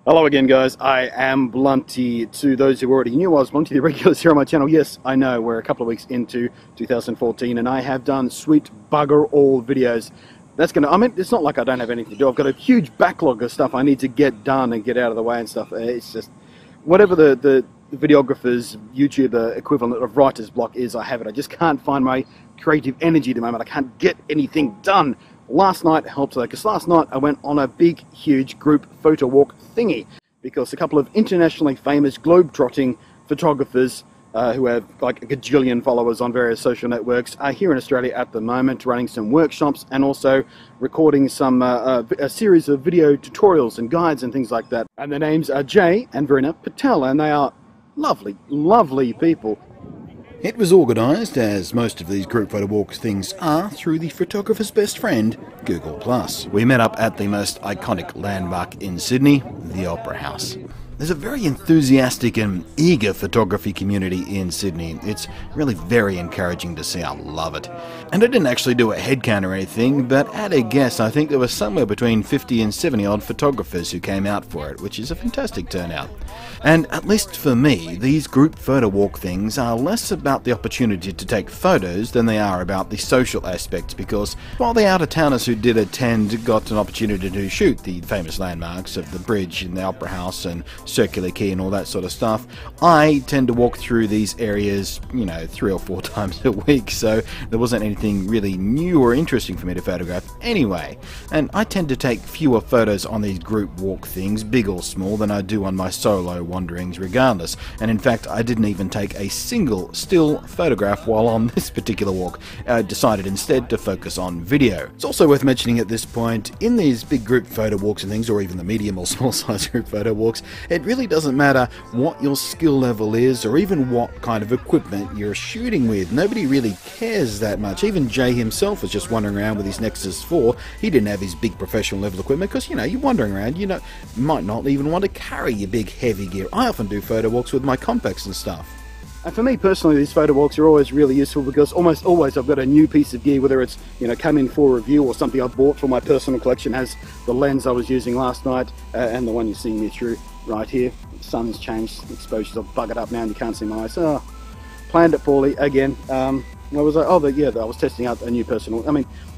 Hello again, guys. I am Blunty. To those who already knew I was Blunty, the regulars here on my channel, yes, I know we're a couple of weeks into 2014 and I have done sweet bugger all videos. It's not like I don't have anything to do. I've got a huge backlog of stuff I need to get done and get out of the way and stuff. It's just, whatever the videographer's YouTuber equivalent of writer's block is, I have it. I just can't find my creative energy at the moment. I can't get anything done. Last night helped though, because last night I went on a big, huge group photo walk thingy because a couple of internationally famous globetrotting photographers who have like a gajillion followers on various social networks are here in Australia at the moment running some workshops and also recording some a series of video tutorials and guides and things like that. And their names are Jay and Varina Patel, and they are lovely, lovely people. It was organised, as most of these group photo walk things are, through the photographer's best friend, Google+. We met up at the most iconic landmark in Sydney, the Opera House. There's a very enthusiastic and eager photography community in Sydney. It's really very encouraging to see. I love it. And I didn't actually do a head count or anything, but at a guess, I think there was somewhere between 50 and 70 odd photographers who came out for it, which is a fantastic turnout. And at least for me, these group photo walk things are less about the opportunity to take photos than they are about the social aspects, because while the out-of-towners who did attend got an opportunity to shoot the famous landmarks of the bridge in the Opera House and Circular Quay and all that sort of stuff, I tend to walk through these areas, 3 or 4 times a week, so there wasn't anything really new or interesting for me to photograph anyway. And I tend to take fewer photos on these group walk things, big or small, than I do on my solo wanderings regardless. And in fact, I didn't even take a single still photograph while on this particular walk. I decided instead to focus on video. It's also worth mentioning at this point, in these big group photo walks and things, or even the medium or small size group photo walks, it really doesn't matter what your skill level is or even what kind of equipment you're shooting with. Nobody really cares that much. Even Jay himself was just wandering around with his Nexus 4. He didn't have his big professional level equipment because, you're wandering around, you might not even want to carry your big heavy gear. I often do photo walks with my compacts and stuff. And for me personally, these photo walks are always really useful because almost always I've got a new piece of gear, whether it's come in for review or something I bought for my personal collection. Has the lens I was using last night and the one you're seeing me through right here. The sun's changed, the exposure's all buggered up now and you can't see my eyes. Planned it poorly again. Where was I? I was testing out a new personal.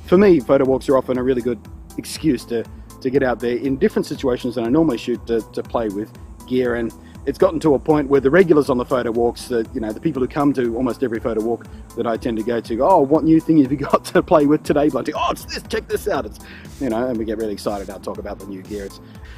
For me, photo walks are often a really good excuse to get out there in different situations than I normally shoot to play with gear. And it's gotten to a point where the regulars on the photo walks, the people who come to almost every photo walk that I tend to go to, oh, what new thing have you got to play with today, Blunty? Oh, it's this, check this out. It's, and we get really excited. I'll talk about the new gear.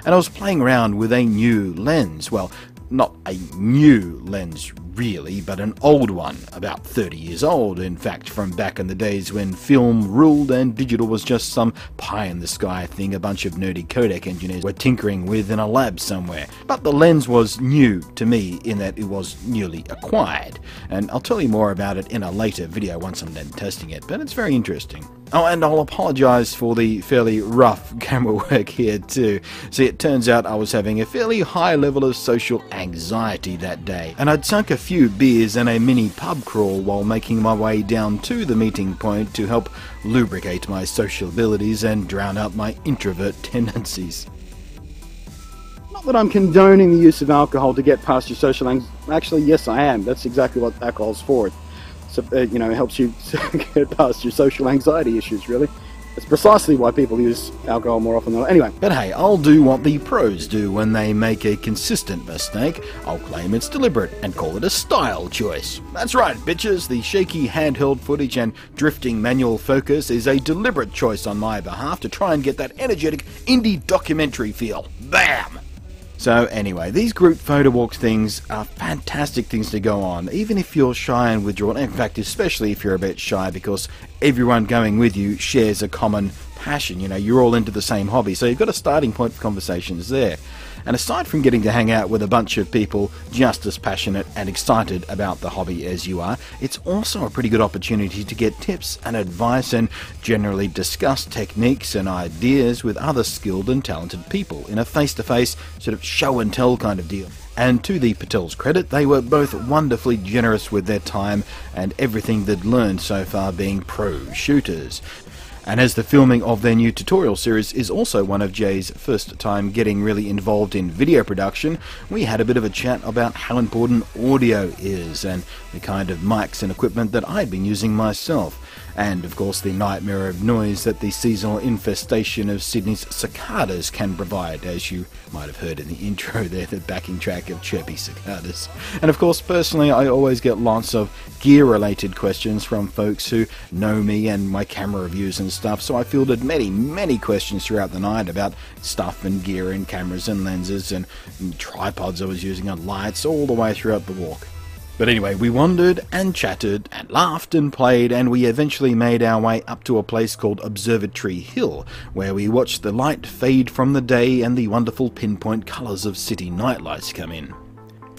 And I was playing around with a new lens. Well, not a new lens really, but an old one, about 30 years old, in fact, from back in the days when film ruled and digital was just some pie-in-the-sky thing a bunch of nerdy Kodak engineers were tinkering with in a lab somewhere. But the lens was new to me in that it was newly acquired, and I'll tell you more about it in a later video once I'm done testing it, but it's very interesting. Oh, and I'll apologise for the fairly rough camera work here too. See, it turns out I was having a fairly high level of social anxiety that day, and I'd sunk a few beers and a mini pub crawl while making my way down to the meeting point to help lubricate my social abilities and drown out my introvert tendencies. Not that I'm condoning the use of alcohol to get past your social anxiety. Actually, yes, I am. That's exactly what alcohol's for. So, it helps you get past your social anxiety issues, really. It's precisely why people use alcohol more often than anyway. But hey, I'll do what the pros do when they make a consistent mistake. I'll claim it's deliberate and call it a style choice. That's right, bitches. The shaky handheld footage and drifting manual focus is a deliberate choice on my behalf to try and get that energetic indie documentary feel. Bam! So anyway, these group photo walk things are fantastic things to go on, even if you're shy and withdrawn. In fact, especially if you're a bit shy, because everyone going with you shares a common passion. You're all into the same hobby, so you've got a starting point for conversations there. And aside from getting to hang out with a bunch of people just as passionate and excited about the hobby as you are, it's also a pretty good opportunity to get tips and advice and generally discuss techniques and ideas with other skilled and talented people in a face-to-face sort of show-and-tell kind of deal. And to the Patel's credit, they were both wonderfully generous with their time and everything they'd learned so far being pro shooters. And as the filming of their new tutorial series is also one of Jay's first time getting really involved in video production, we had a bit of a chat about how important audio is and the kind of mics and equipment that I'd been using myself. And of course the nightmare of noise that the seasonal infestation of Sydney's cicadas can provide, as you might have heard in the intro there, the backing track of chirpy cicadas. And of course personally I always get lots of gear related questions from folks who know me and my camera reviews and stuff, so I fielded many questions throughout the night about stuff and gear and cameras and lenses and tripods I was using and lights all the way throughout the walk. But anyway, we wandered and chatted and laughed and played, and we eventually made our way up to a place called Observatory Hill, where we watched the light fade from the day and the wonderful pinpoint colours of city nightlights come in.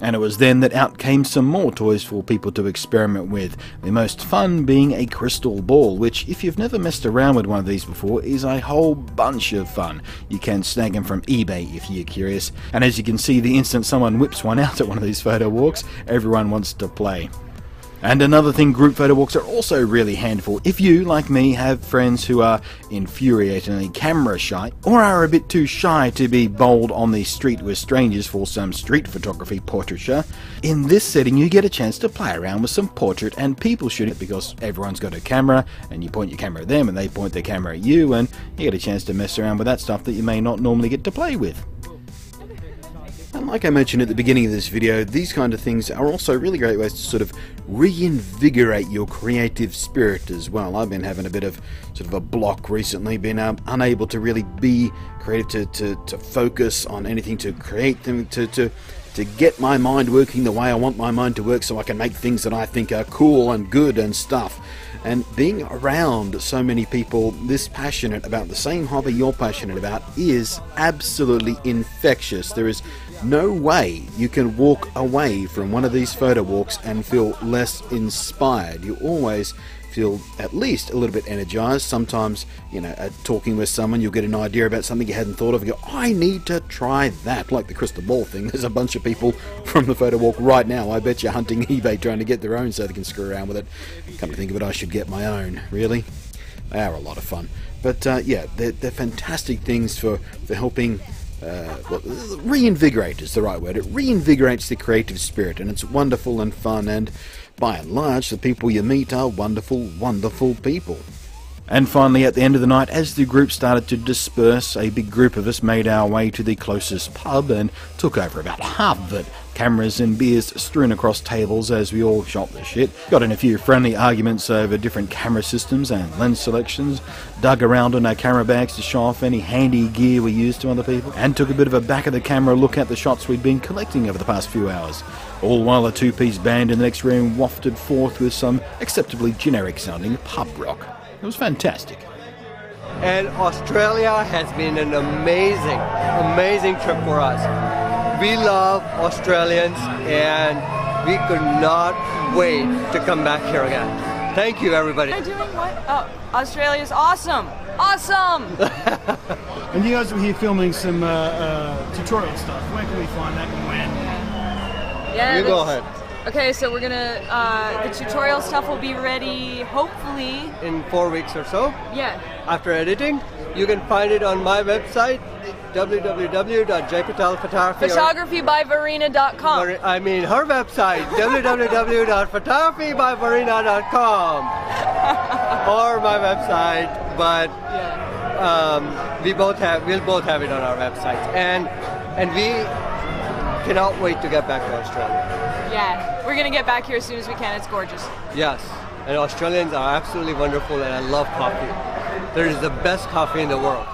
And it was then that out came some more toys for people to experiment with, the most fun being a crystal ball, which, if you've never messed around with one of these before, is a whole bunch of fun. You can snag them from eBay if you're curious, and as you can see, the instant someone whips one out at one of these photo walks, everyone wants to play. And another thing, group photo walks are also really handful if you, like me, have friends who are infuriatingly camera shy or are a bit too shy to be bold on the street with strangers for some street photography portraiture. In this setting you get a chance to play around with some portrait and people shooting, because everyone's got a camera and you point your camera at them and they point their camera at you, and you get a chance to mess around with that stuff that you may not normally get to play with. And like I mentioned at the beginning of this video, these kind of things are also really great ways to sort of reinvigorate your creative spirit as well. I've been having a bit of sort of a block recently, been unable to really be creative, to focus on anything, to create them, to get my mind working the way I want my mind to work so I can make things that I think are cool and good and stuff. And being around so many people this passionate about the same hobby you're passionate about is absolutely infectious. There is no way you can walk away from one of these photo walks and feel less inspired. You always feel at least a little bit energized. Sometimes, you know, talking with someone, you'll get an idea about something you hadn't thought of and go, I need to try that. Like the crystal ball thing, there's a bunch of people from the photo walk right now, I bet you're hunting eBay trying to get their own so they can screw around with it. Come to think of it, I should get my own. Really? They are a lot of fun. But yeah, they're fantastic things for helping reinvigorate is the right word. It reinvigorates the creative spirit, and it's wonderful and fun, and by and large the people you meet are wonderful people. And finally, at the end of the night, as the group started to disperse, a big group of us made our way to the closest pub and took over about half of it. Cameras and beers strewn across tables as we all shot the shit. Got in a few friendly arguments over different camera systems and lens selections. Dug around in our camera bags to show off any handy gear we used to other people. And took a bit of a back of the camera look at the shots we'd been collecting over the past few hours. All while a two-piece band in the next room wafted forth with some acceptably generic sounding pub rock. It was fantastic. And Australia has been an amazing trip for us. We love Australians and we could not wait to come back here again. Thank you, everybody. Am I doing what? Oh, Australia's awesome! Awesome! And you guys were here filming some tutorial stuff. Where can we find that and when? Yeah, you go ahead. Okay, so we're gonna, the tutorial stuff will be ready, hopefully... in 4 weeks or so? Yeah. After editing, you can find it on my website, www.jpatelphotography. Photographybyvarina.com. I mean her website, www.photographybyvarina.com. Or my website, but we'll both have it on our website. And we cannot wait to get back to Australia. Yeah, we're gonna get back here as soon as we can. It's gorgeous. Yes, and Australians are absolutely wonderful, and I love coffee. There is the best coffee in the world.